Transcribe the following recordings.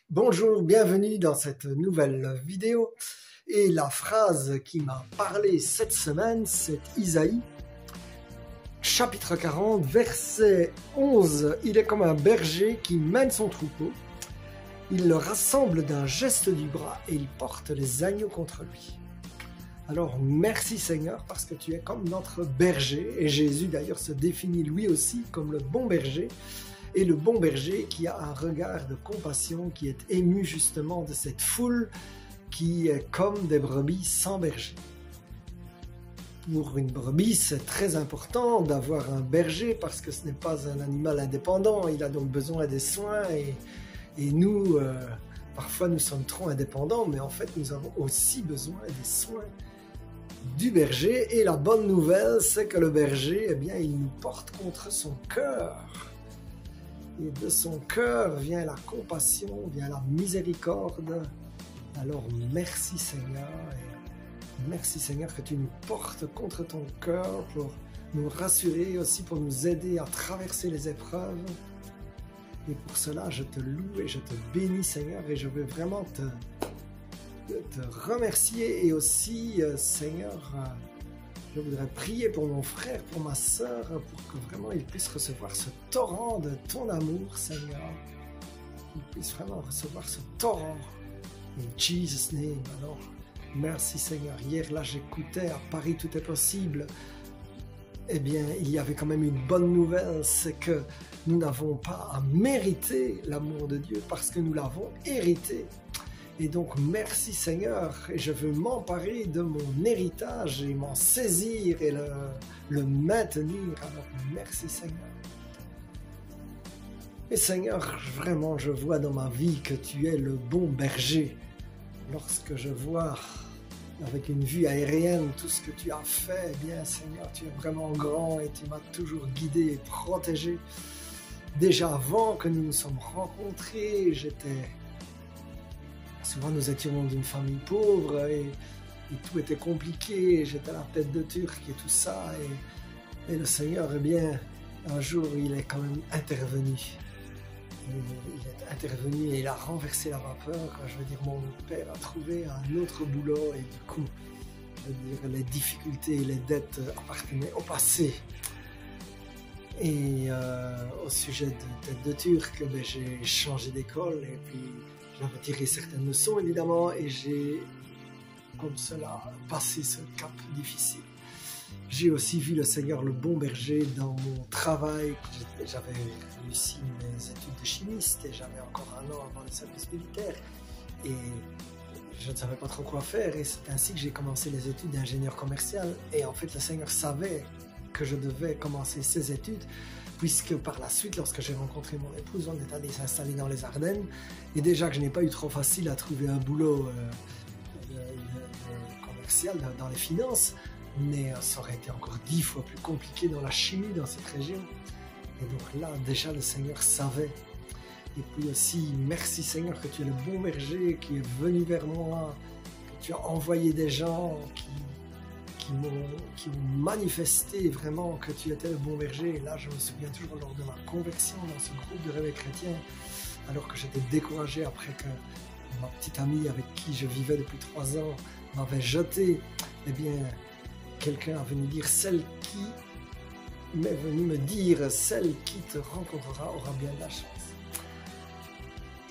Bonjour, bienvenue dans cette nouvelle vidéo. Et la phrase qui m'a parlé cette semaine, c'est Isaïe, chapitre 40, verset 11. Il est comme un berger qui mène son troupeau. Il le rassemble d'un geste du bras et il porte les agneaux contre lui. Alors merci Seigneur parce que tu es comme notre berger. Et Jésus d'ailleurs se définit lui aussi comme le bon berger. Et le bon berger qui a un regard de compassion, qui est ému justement de cette foule qui est comme des brebis sans berger. Pour une brebis, c'est très important d'avoir un berger parce que ce n'est pas un animal indépendant. Il a donc besoin des soins et nous, parfois nous sommes trop indépendants, mais en fait nous avons aussi besoin des soins du berger. Et la bonne nouvelle, c'est que le berger, eh bien, il nous porte contre son cœur. Et de son cœur vient la compassion, vient la miséricorde. Alors merci Seigneur, et merci Seigneur que tu nous portes contre ton cœur pour nous rassurer, aussi pour nous aider à traverser les épreuves. Et pour cela, je te loue et je te bénis Seigneur, et je veux vraiment te remercier. Et aussi Seigneur, je voudrais prier pour mon frère, pour ma sœur, pour que vraiment ils puissent recevoir ce torrent de ton amour, Seigneur. Qu'ils puissent vraiment recevoir ce torrent. In Jesus' name. Alors, merci Seigneur. Hier, là, j'écoutais à Paris, tout est possible. Eh bien, il y avait quand même une bonne nouvelle, c'est que nous n'avons pas à mériter l'amour de Dieu parce que nous l'avons hérité. Et donc, merci Seigneur, et je veux m'emparer de mon héritage et m'en saisir et le maintenir. Alors, merci Seigneur. Et Seigneur, vraiment, je vois dans ma vie que tu es le bon berger. Lorsque je vois avec une vue aérienne tout ce que tu as fait, eh bien Seigneur, tu es vraiment grand et tu m'as toujours guidé et protégé. Déjà avant que nous nous sommes rencontrés, souvent nous étions d'une famille pauvre et tout était compliqué, j'étais la tête de Turc et tout ça, et le Seigneur, eh bien, un jour il est quand même intervenu. Il est intervenu et il a renversé la vapeur. Je veux dire, mon père a trouvé un autre boulot et du coup, je veux dire, les difficultés et les dettes appartenaient au passé. Et au sujet de tête de Turc, ben, j'ai changé d'école et puis j'avais tiré certaines leçons évidemment et j'ai comme cela passé ce cap difficile. J'ai aussi vu le Seigneur le bon berger dans mon travail. J'avais réussi mes études de chimiste et j'avais encore un an avant le service militaire et je ne savais pas trop quoi faire et c'est ainsi que j'ai commencé les études d'ingénieur commercial. Et en fait le Seigneur savait que je devais commencer ces études puisque par la suite, lorsque j'ai rencontré mon épouse, on est allé s'installer dans les Ardennes et déjà que je n'ai pas eu trop facile à trouver un boulot commercial dans les finances, mais ça aurait été encore 10 fois plus compliqué dans la chimie dans cette région. Et donc là, déjà, le Seigneur savait. Et puis aussi, merci Seigneur que tu es le bon berger qui est venu vers moi, que tu as envoyé des gens qui m'ont manifesté vraiment que tu étais le bon berger. Et là, je me souviens toujours lors de ma conversion dans ce groupe de réveil chrétien, alors que j'étais découragé après que ma petite amie avec qui je vivais depuis 3 ans m'avait jeté, eh bien, quelqu'un est venu dire, celle qui m'est venu me dire, celle qui te rencontrera aura bien de la chance.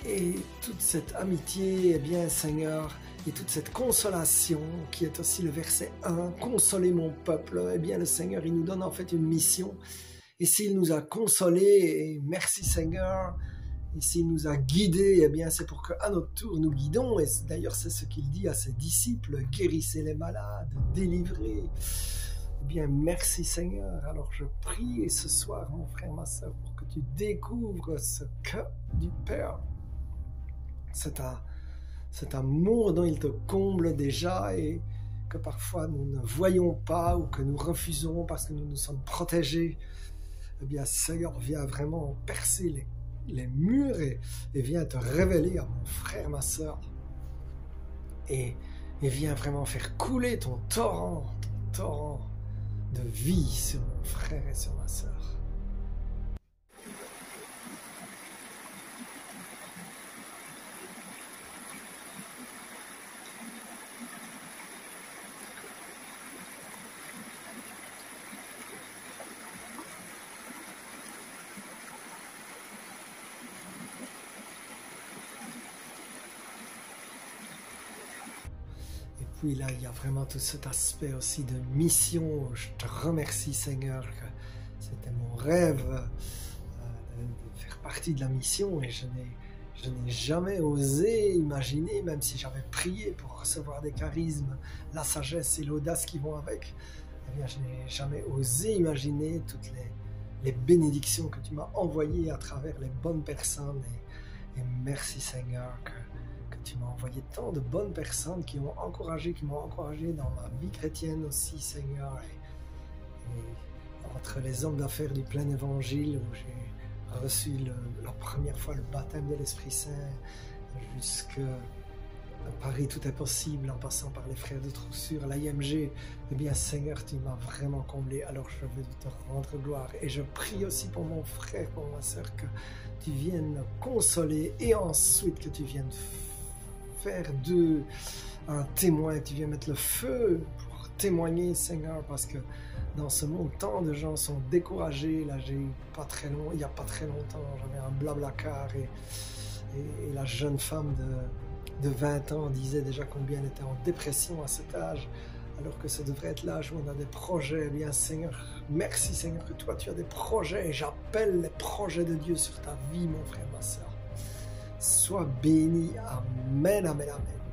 Et toute cette amitié, eh bien Seigneur, et toute cette consolation, qui est aussi le verset 1, consoler mon peuple, eh bien le Seigneur, il nous donne en fait une mission. Et s'il nous a consolés, et merci Seigneur, et s'il nous a guidés, eh bien c'est pour qu'à notre tour nous guidons. Et d'ailleurs c'est ce qu'il dit à ses disciples, guérissez les malades, délivrez. Eh bien merci Seigneur. Alors je prie ce soir mon frère, ma soeur, pour que tu découvres ce cœur du Père. Cet amour dont il te comble déjà et que parfois nous ne voyons pas ou que nous refusons parce que nous nous sommes protégés. Eh bien Seigneur, viens vraiment percer les murs et viens te révéler à mon frère, ma soeur. Et viens vraiment faire couler ton torrent de vie sur mon frère et sur ma soeur. Puis là, il y a vraiment tout cet aspect aussi de mission. Je te remercie, Seigneur, que c'était mon rêve de faire partie de la mission et je n'ai jamais osé imaginer, même si j'avais prié pour recevoir des charismes, la sagesse et l'audace qui vont avec, eh bien, je n'ai jamais osé imaginer toutes les bénédictions que tu m'as envoyées à travers les bonnes personnes. Et merci, Seigneur, que tu m'as envoyé tant de bonnes personnes qui m'ont encouragé dans ma vie chrétienne aussi, Seigneur. Et entre les hommes d'affaires du plein évangile, où j'ai reçu la première fois le baptême de l'Esprit Saint, jusqu'à Paris Tout est possible, en passant par les frères de Troussure, l'IMG, eh bien, Seigneur, tu m'as vraiment comblé. Alors je veux te rendre gloire. Et je prie aussi pour mon frère, pour ma soeur, que tu viennes consoler et ensuite que tu viennes faire d'eux un témoin, tu viens mettre le feu pour témoigner, Seigneur, parce que dans ce monde, tant de gens sont découragés. Là, il n'y a pas très longtemps, j'avais un blablacar et la jeune femme de 20 ans disait déjà combien elle était en dépression à cet âge, alors que ça devrait être l'âge où on a des projets. Eh bien, Seigneur, merci, Seigneur, que toi, tu as des projets, et j'appelle les projets de Dieu sur ta vie, mon frère, ma soeur. Sois béni. Amen, amen, amen.